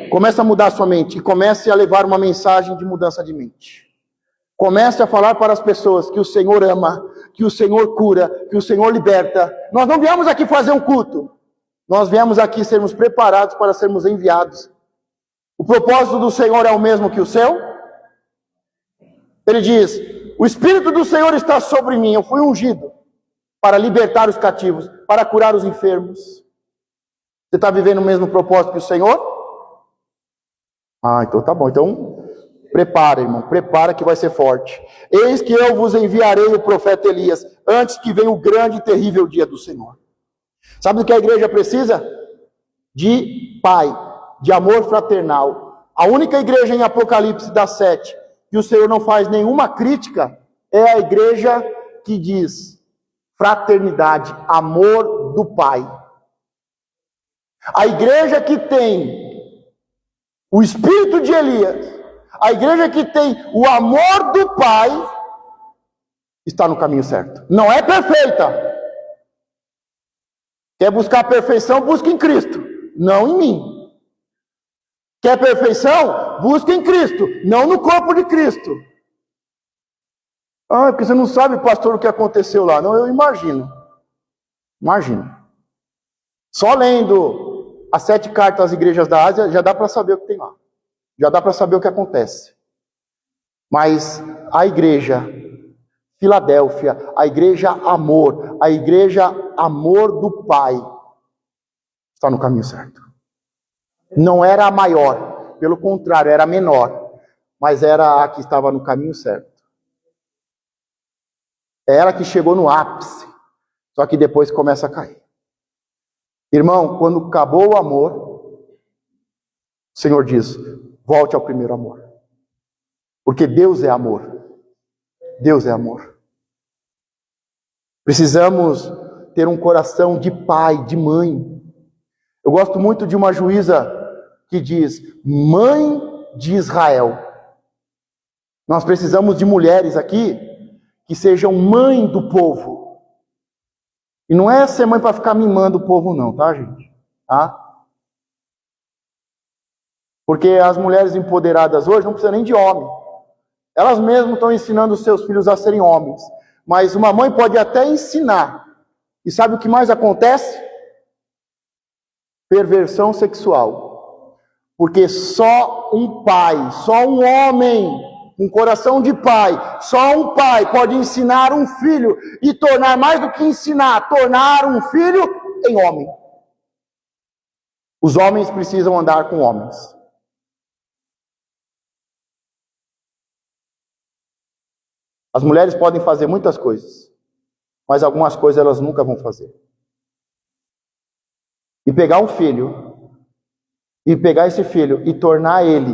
Comece a mudar a sua mente e comece a levar uma mensagem de mudança de mente. Comece a falar para as pessoas que o Senhor ama, que o Senhor cura, que o Senhor liberta. Nós não viemos aqui fazer um culto. Nós viemos aqui sermos preparados para sermos enviados. O propósito do Senhor é o mesmo que o seu? Ele diz, o Espírito do Senhor está sobre mim, eu fui ungido para libertar os cativos, para curar os enfermos. Você está vivendo o mesmo propósito que o Senhor? Ah, então tá bom. Então, prepara, irmão, prepara que vai ser forte. Eis que eu vos enviarei o profeta Elias, antes que venha o grande e terrível dia do Senhor. Sabe do que a igreja precisa? De pai, de amor fraternal. A única igreja em Apocalipse das 7 que o Senhor não faz nenhuma crítica é a igreja que diz fraternidade, amor do Pai. A igreja que tem o espírito de Elias, a igreja que tem o amor do Pai, está no caminho certo. Não é perfeita. Quer buscar a perfeição? Busque em Cristo, não em mim. Quer perfeição? Busque em Cristo, não no corpo de Cristo. Ah, porque você não sabe, pastor, o que aconteceu lá. Não, eu imagino. Imagino. Só lendo as 7 cartas às igrejas da Ásia, já dá para saber o que tem lá. Já dá para saber o que acontece. Mas a igreja Filadélfia, a igreja amor, a igreja amor do Pai, está no caminho certo. Não era a maior, pelo contrário, era a menor, mas era a que estava no caminho certo. É ela que chegou no ápice, só que depois começa a cair. Irmão, quando acabou o amor, o Senhor diz, volte ao primeiro amor. Porque Deus é amor. Deus é amor. Precisamos ter um coração de pai, de mãe. Eu gosto muito de uma juíza que diz, mãe de Israel. Nós precisamos de mulheres aqui que sejam mãe do povo. E não é ser mãe para ficar mimando o povo não, tá, gente? Tá? Porque as mulheres empoderadas hoje não precisam nem de homem. Elas mesmas estão ensinando os seus filhos a serem homens. Mas uma mãe pode até ensinar. E sabe o que mais acontece? Perversão sexual. Porque só um pai, só um homem, um coração de pai, só um pai pode ensinar um filho e tornar, mais do que ensinar, tornar um filho em homem. Os homens precisam andar com homens. As mulheres podem fazer muitas coisas, mas algumas coisas elas nunca vão fazer. E pegar um filho, e pegar esse filho e tornar ele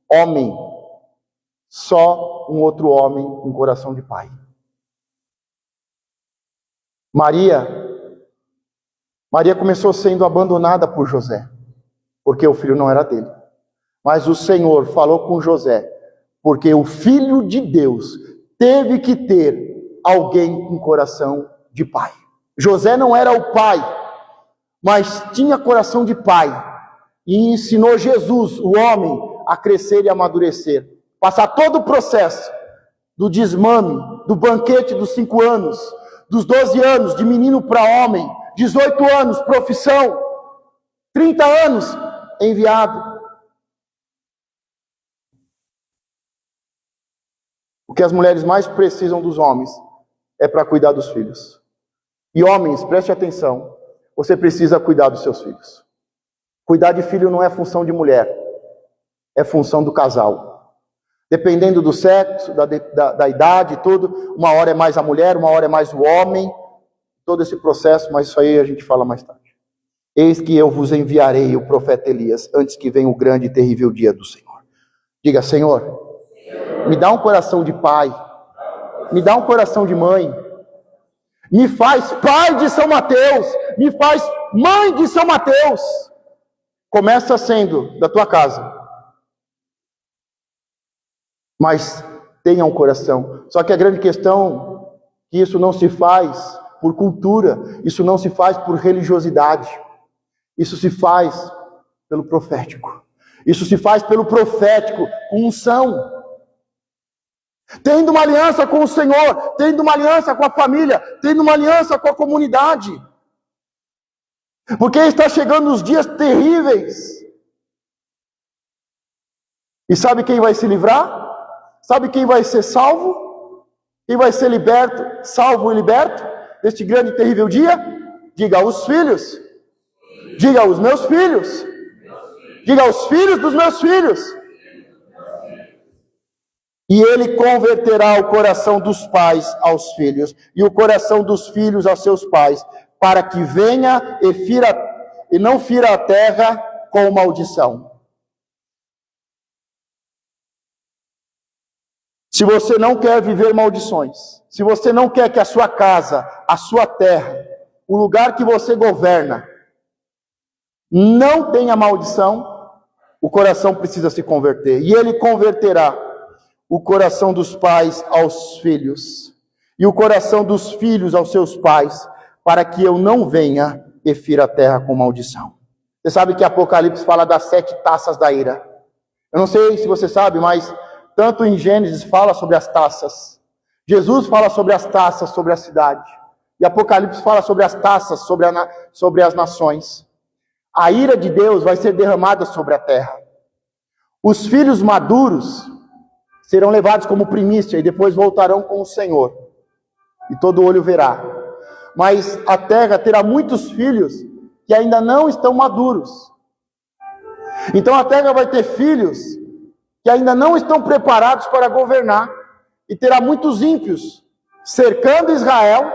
homem, só um outro homem com coração de pai. Maria começou sendo abandonada por José, porque o filho não era dele. Mas o Senhor falou com José, porque o Filho de Deus teve que ter alguém com coração de pai. José não era o pai, mas tinha coração de pai. E ensinou Jesus, o homem, a crescer e amadurecer. Passar todo o processo do desmame, do banquete dos 5 anos, dos 12 anos, de menino para homem, 18 anos, profissão, 30 anos, enviado. O que as mulheres mais precisam dos homens é para cuidar dos filhos. E homens, preste atenção, você precisa cuidar dos seus filhos. Cuidar de filho não é função de mulher, é função do casal. Dependendo do sexo, da idade, tudo, uma hora é mais a mulher, uma hora é mais o homem, todo esse processo, mas isso aí a gente fala mais tarde. Eis que eu vos enviarei o profeta Elias, antes que venha o grande e terrível dia do Senhor. Diga, Senhor, me dá um coração de pai, me dá um coração de mãe, me faz pai de São Mateus, me faz mãe de São Mateus. Começa sendo da tua casa, mas tenha um coração. Só que a grande questão é que isso não se faz por cultura, isso não se faz por religiosidade, isso se faz pelo profético, isso se faz pelo profético, com unção. Tendo uma aliança com o Senhor, tendo uma aliança com a família, tendo uma aliança com a comunidade. Porque está chegando os dias terríveis. E sabe quem vai se livrar? Sabe quem vai ser salvo? Quem vai ser liberto, salvo e liberto deste grande e terrível dia? Diga aos filhos. Diga aos meus filhos. Diga aos filhos dos meus filhos. E ele converterá o coração dos pais aos filhos, e o coração dos filhos aos seus pais, para que venha e não fira a terra com maldição. Se você não quer viver maldições, se você não quer que a sua casa, a sua terra, o lugar que você governa, não tenha maldição, o coração precisa se converter, e ele converterá o coração dos pais aos filhos, e o coração dos filhos aos seus pais, para que eu não venha e fira a terra com maldição. Você sabe que Apocalipse fala das 7 taças da ira. Eu não sei se você sabe, mas tanto em Gênesis fala sobre as taças. Jesus fala sobre as taças, sobre a cidade. E Apocalipse fala sobre as taças, sobre as nações. A ira de Deus vai ser derramada sobre a terra. Os filhos maduros serão levados como primícia e depois voltarão com o Senhor. e todo olho verá. Mas a terra terá muitos filhos que ainda não estão maduros. Então a terra vai ter filhos que ainda não estão preparados para governar, e terá muitos ímpios cercando Israel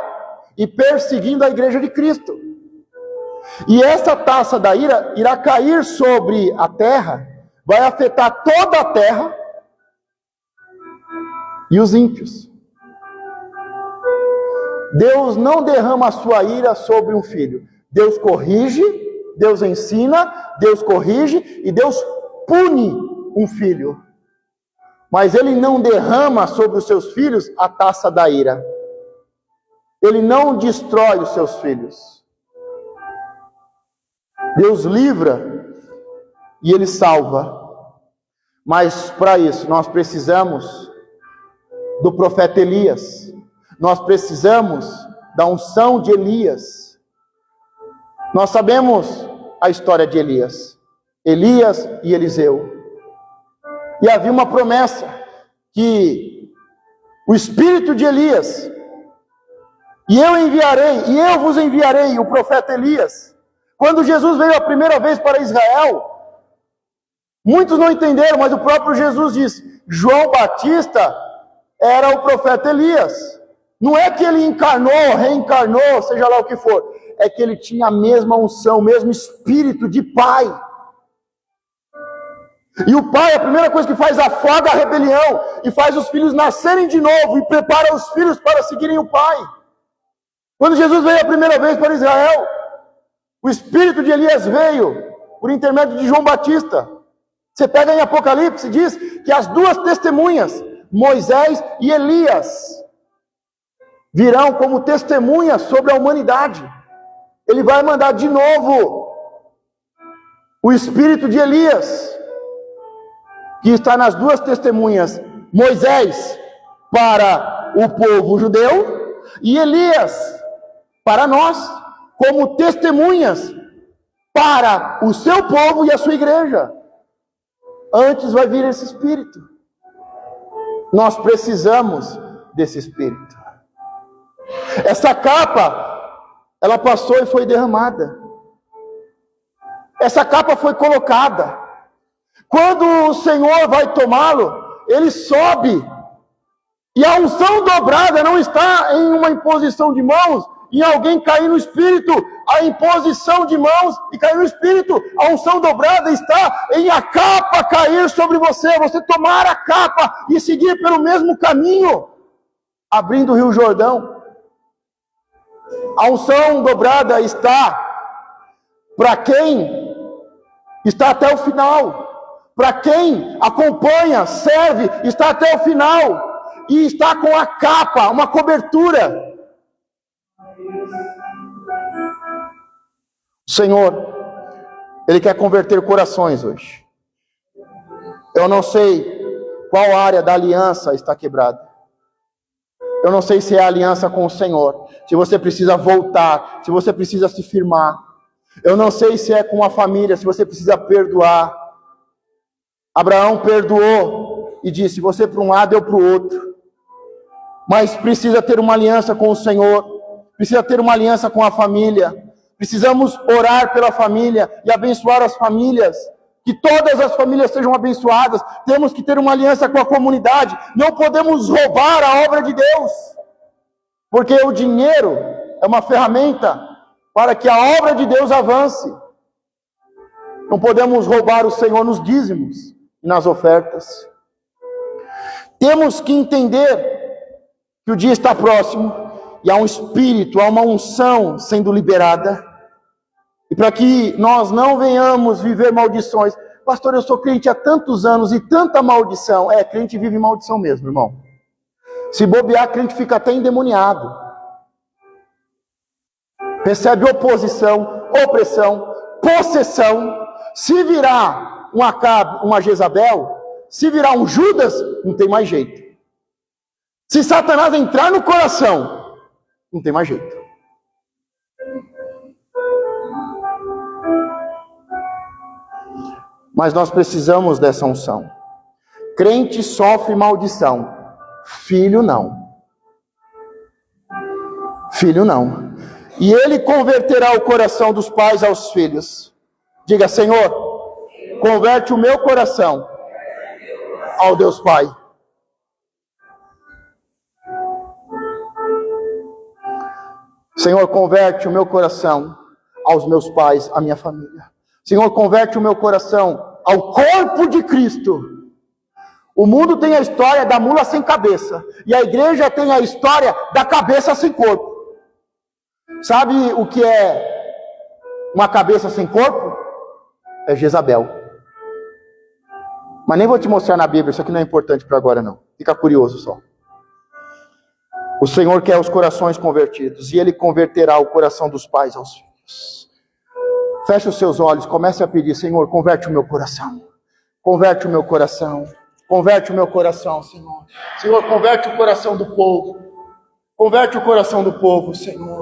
e perseguindo a igreja de Cristo. E essa taça da ira irá cair sobre a terra, vai afetar toda a terra e os ímpios. Deus não derrama a sua ira sobre um filho. Deus corrige, Deus ensina, Deus corrige e Deus pune um filho. Mas Ele não derrama sobre os seus filhos a taça da ira. Ele não destrói os seus filhos. Deus livra e Ele salva. Mas para isso nós precisamos do profeta Elias. Nós precisamos da unção de Elias. Nós sabemos a história de Elias. Elias e Eliseu. E havia uma promessa que o espírito de Elias, e eu vos enviarei o profeta Elias. Quando Jesus veio a primeira vez para Israel, muitos não entenderam, mas o próprio Jesus disse: João Batista era o profeta Elias. Não é que ele encarnou, reencarnou, seja lá o que for. É que ele tinha a mesma unção, o mesmo espírito de pai. E o pai, a primeira coisa que faz, afoga a rebelião e faz os filhos nascerem de novo e prepara os filhos para seguirem o pai. Quando Jesus veio a primeira vez para Israel, o espírito de Elias veio por intermédio de João Batista. Você pega em Apocalipse, diz que as duas testemunhas, Moisés e Elias, virão como testemunhas sobre a humanidade. Ele vai mandar de novo o espírito de Elias, que está nas duas testemunhas, Moisés para o povo judeu e Elias para nós, como testemunhas para o seu povo e a sua igreja. Antes vai vir esse espírito. Nós precisamos desse espírito. Essa capa, ela passou e foi derramada. Essa capa foi colocada. Quando o Senhor vai tomá-lo, ele sobe. E a unção dobrada não está em uma imposição de mãos, em alguém cair no Espírito. A imposição de mãos e cair no Espírito. A unção dobrada está em a capa cair sobre você. Você tomar a capa e seguir pelo mesmo caminho, abrindo o Rio Jordão. A unção dobrada está para quem está até o final. Para quem acompanha, serve, está até o final e está com a capa, uma cobertura. O Senhor, Ele quer converter corações hoje. Eu não sei qual área da aliança está quebrada. Eu não sei se é a aliança com o Senhor, se você precisa voltar, se você precisa se firmar. Eu não sei se é com a família, se você precisa perdoar. Abraão perdoou e disse: você para um lado, eu para o outro. Mas precisa ter uma aliança com o Senhor, precisa ter uma aliança com a família. Precisamos orar pela família e abençoar as famílias, que todas as famílias sejam abençoadas. Temos que ter uma aliança com a comunidade. Não podemos roubar a obra de Deus, porque o dinheiro é uma ferramenta para que a obra de Deus avance. Não podemos roubar o Senhor nos dízimos e nas ofertas. Temos que entender que o dia está próximo e há um espírito, há uma unção sendo liberada. E para que nós não venhamos viver maldições. Pastor, eu sou crente há tantos anos e tanta maldição. Crente vive maldição mesmo, irmão. Se bobear, crente fica até endemoniado. Recebe oposição, opressão, possessão. Se virar um Acabe, uma Jezabel, se virar um Judas, não tem mais jeito. Se Satanás entrar no coração, não tem mais jeito. Mas nós precisamos dessa unção. Crente sofre maldição, filho não. Filho não. E ele converterá o coração dos pais aos filhos. Diga, Senhor, converte o meu coração ao Deus Pai. Senhor, converte o meu coração aos meus pais, à minha família. Senhor, converte o meu coração ao corpo de Cristo. O mundo tem a história da mula sem cabeça, e a igreja tem a história da cabeça sem corpo. Sabe o que é uma cabeça sem corpo? É Jezabel. Mas nem vou te mostrar na Bíblia, isso aqui não é importante para agora não. Fica curioso só. O Senhor quer os corações convertidos, e Ele converterá o coração dos pais aos filhos. Feche os seus olhos, comece a pedir, Senhor, converte o meu coração. Converte o meu coração. Converte o meu coração, Senhor. Senhor, converte o coração do povo. Converte o coração do povo, Senhor.